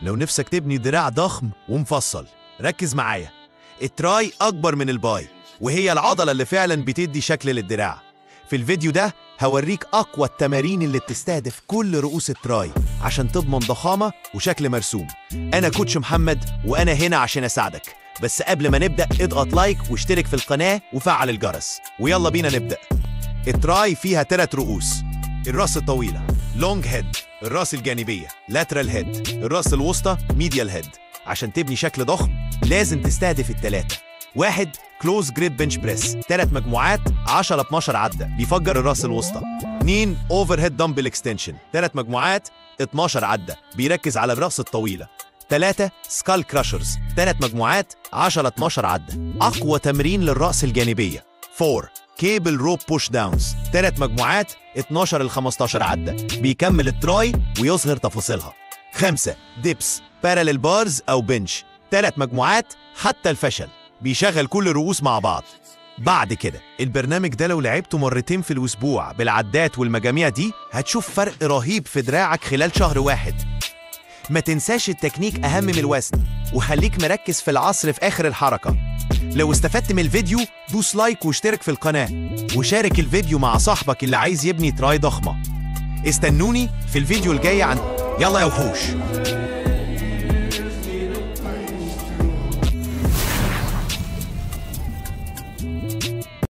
لو نفسك تبني دراع ضخم ومفصل ركز معايا. التراي أكبر من الباي، وهي العضلة اللي فعلا بتدي شكل للدراع. في الفيديو ده هوريك أقوى التمارين اللي بتستهدف كل رؤوس التراي عشان تضمن ضخامة وشكل مرسوم. أنا كوتش محمد وأنا هنا عشان أساعدك. بس قبل ما نبدأ اضغط لايك واشترك في القناة وفعل الجرس، ويلا بينا نبدأ. التراي فيها 3 رؤوس: الراس الطويلة لونج هيد، الراس الجانبية لاترال هيد، الراس الوسطى ميديال هيد. عشان تبني شكل ضخم لازم تستهدف ال3. 1. كلوز جريب بنش بريس، 3 مجموعات 10-12 عدة بيفجر الراس الوسطى. 2. اوفر هيد دمبل اكستنشن، 3 مجموعات 12 عدة بيركز على الراس الطويلة. 3. سكال كراشرز، 3 مجموعات 10-12 عدة، أقوى تمرين للرأس الجانبية. 4. كيبل روب بوش داونز، 3 مجموعات 12-15 عدة بيكمل التراي ويظهر تفاصيلها. 5. ديبس باراليل بارز أو بنش، 3 مجموعات حتى الفشل بيشغل كل الرؤوس مع بعض. بعد كده البرنامج ده لو لعبته مرتين في الأسبوع بالعدات والمجاميع دي هتشوف فرق رهيب في دراعك خلال شهر واحد. ما تنساش التكنيك أهم من الوزن، وخليك مركز في العصر في آخر الحركة. لو استفدت من الفيديو دوس لايك واشترك في القناة، وشارك الفيديو مع صاحبك اللي عايز يبني تراي ضخمة. استنوني في الفيديو الجاي يلا يا وحوش.